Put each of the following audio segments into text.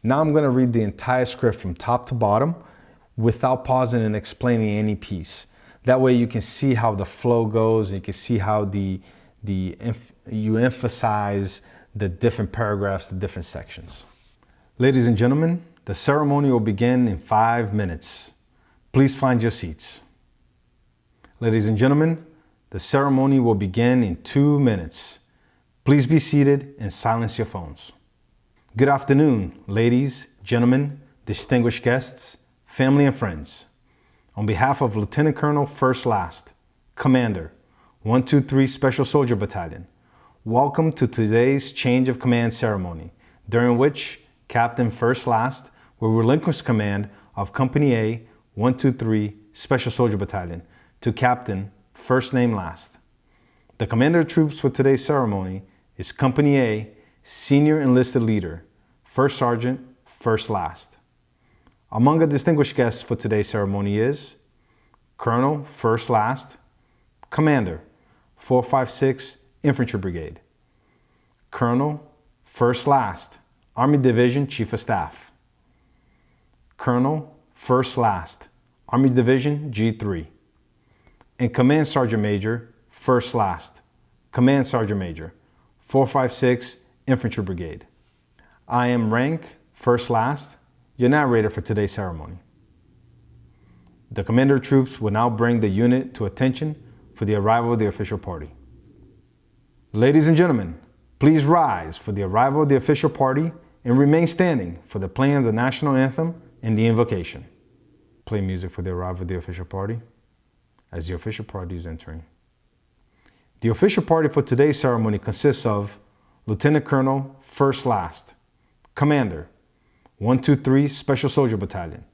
Now I'm going to read the entire script from top to bottom without pausing and explaining any piece. That way you can see how the flow goes, and you can see how you emphasize the different paragraphs, the different sections. Ladies and gentlemen, the ceremony will begin in 5 minutes. Please find your seats. Ladies and gentlemen, the ceremony will begin in 2 minutes. Please be seated and silence your phones. Good afternoon, ladies, gentlemen, distinguished guests, family and friends. On behalf of Lieutenant Colonel First Last, Commander, 123 Special Soldier Battalion, welcome to today's change of command ceremony, during which Captain First Last will relinquish command of Company A, 123 Special Soldier Battalion to Captain First Name Last. The commander of troops for today's ceremony is Company A, Senior Enlisted Leader, First Sergeant First Last. Among the distinguished guests for today's ceremony is Colonel First Last, Commander, 456 Infantry Brigade. Colonel First Last, Army Division Chief of Staff. Colonel First Last, Army Division G3. And Command Sergeant Major First Last, Command Sergeant Major, 456 Infantry Brigade. I am rank First Last, your narrator for today's ceremony. The commander of troops will now bring the unit to attention for the arrival of the official party. Ladies and gentlemen, please rise for the arrival of the official party and remain standing for the playing of the national anthem and the invocation. Play music for the arrival of the official party as the official party is entering. The official party for today's ceremony consists of Lieutenant Colonel First Last, Commander, 123 Special Soldier Battalion.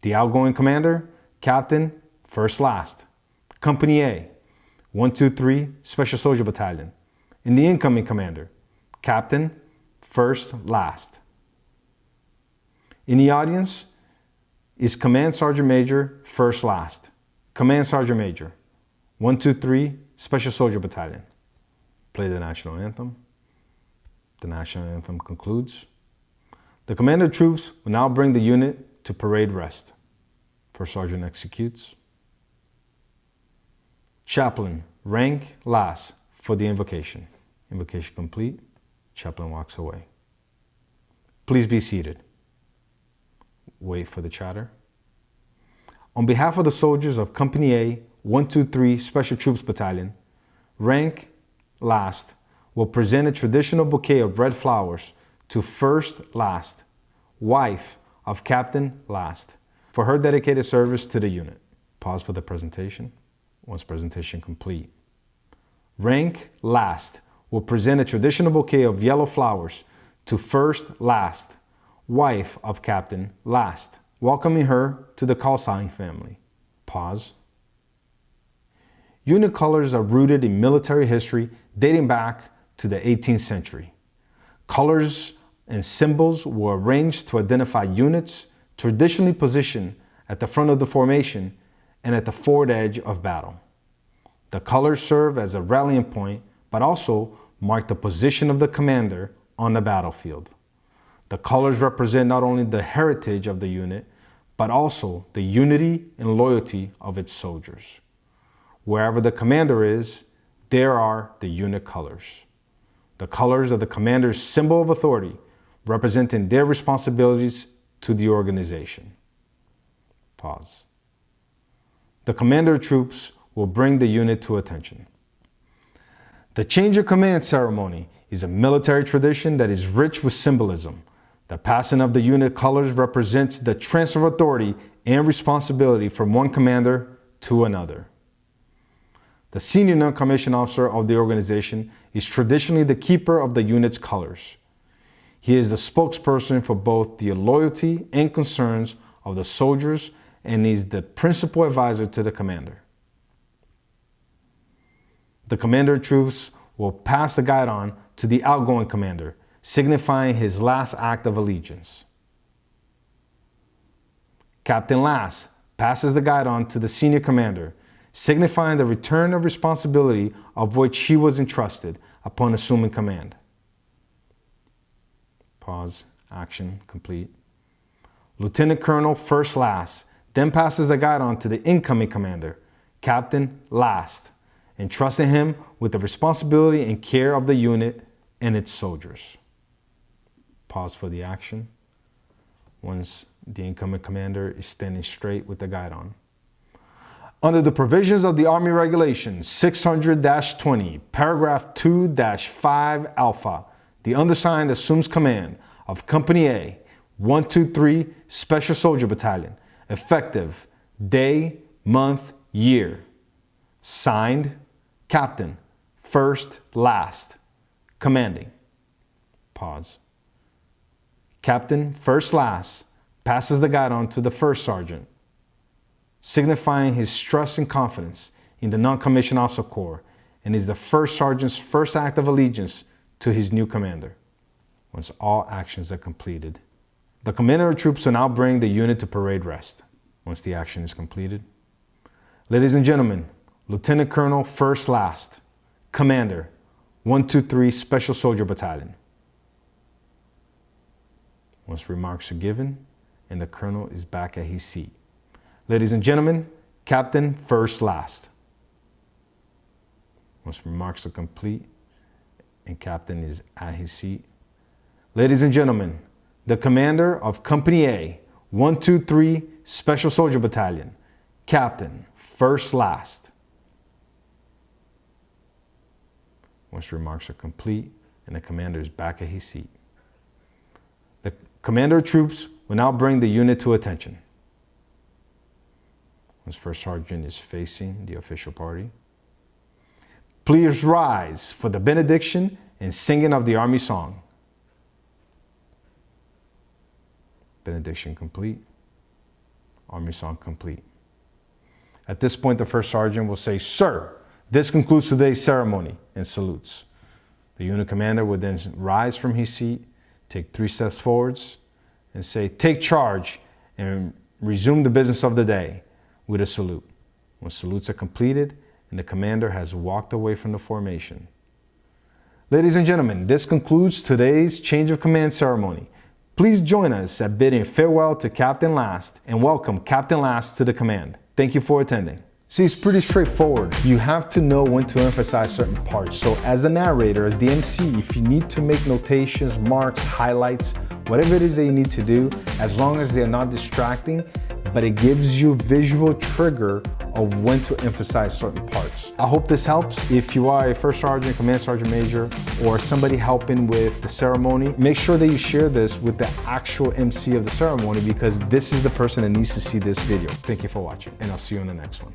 The outgoing commander, Captain First Last, Company A, 123 Special Soldier Battalion. And the incoming commander, Captain First Last. In the audience is Command Sergeant Major First Last, Command Sergeant Major, 123 Special Soldier Battalion. Play the national anthem. The national anthem concludes. The commander of troops will now bring the unit to parade rest. First Sergeant executes. Chaplain, rank last for the invocation. Invocation complete. Chaplain walks away. Please be seated. Wait for the chatter. On behalf of the soldiers of Company A, 123 Special Troops Battalion, rank last will present a traditional bouquet of red flowers to First Last, wife of Captain Last, for her dedicated service to the unit. Pause for the presentation. Once presentation complete. Rank Last will present a traditional bouquet of yellow flowers to First Last, wife of Captain Last, welcoming her to the call sign family. Pause. Unit colors are rooted in military history dating back to the 18th century. Colors and symbols were arranged to identify units traditionally positioned at the front of the formation and at the forward edge of battle. The colors serve as a rallying point, but also mark the position of the commander on the battlefield. The colors represent not only the heritage of the unit, but also the unity and loyalty of its soldiers. Wherever the commander is, there are the unit colors. The colors are the commander's symbol of authority, representing their responsibilities to the organization. Pause. The commander of troops will bring the unit to attention. The change of command ceremony is a military tradition that is rich with symbolism. The passing of the unit colors represents the transfer of authority and responsibility from one commander to another. The senior non-commissioned officer of the organization is traditionally the keeper of the unit's colors. He is the spokesperson for both the loyalty and concerns of the soldiers and is the principal advisor to the commander. The commander of troops will pass the guidon to the outgoing commander, signifying his last act of allegiance. Captain Last passes the guidon to the senior commander, signifying the return of responsibility of which he was entrusted upon assuming command. Pause Action complete. Lieutenant Colonel first last, then passes the guidon to the incoming commander, Captain last, entrusting him with the responsibility and care of the unit and its soldiers. Pause for the action once the incoming commander is standing straight with the guidon. Under the provisions of the Army Regulations 600-20, paragraph 2-5 alpha, the undersigned assumes command of Company A, 123 Special Soldier Battalion, effective day, month, year. Signed, Captain, first, last, commanding. Pause. Captain, first, last, passes the guidon to the first sergeant, signifying his trust and confidence in the non-commissioned officer corps, and is the first sergeant's first act of allegiance to his new commander. Once all actions are completed, the commander of troops will now bring the unit to parade rest. Once the action is completed, ladies and gentlemen, Lieutenant Colonel first last, Commander, 123 Special Soldier Battalion. Once remarks are given and the colonel is back at his seat. Ladies and gentlemen, Captain first last. Once remarks are complete and Captain is at his seat. Ladies and gentlemen, the commander of Company A, 123 Special Soldier Battalion, Captain first last. Once remarks are complete and the commander is back at his seat. The commander of troops will now bring the unit to attention. Once first sergeant is facing the official party, please rise for the benediction and singing of the Army song. Benediction complete. Army song complete. At this point, the first sergeant will say, "Sir, this concludes today's ceremony," and salutes. The unit commander would then rise from his seat, take 3 steps forwards, and say, "Take charge," and resume the business of the day with a salute. When salutes are completed and the commander has walked away from the formation. Ladies and gentlemen, this concludes today's change of command ceremony. Please join us at bidding farewell to Captain Last and welcome Captain Last to the command. Thank you for attending. See, it's pretty straightforward. You have to know when to emphasize certain parts. So as the narrator, as the MC, if you need to make notations, marks, highlights, whatever it is that you need to do, as long as they're not distracting, but it gives you visual trigger of when to emphasize certain parts. I hope this helps. If you are a first sergeant, command sergeant major, or somebody helping with the ceremony, make sure that you share this with the actual MC of the ceremony, because this is the person that needs to see this video. Thank you for watching, and I'll see you in the next one.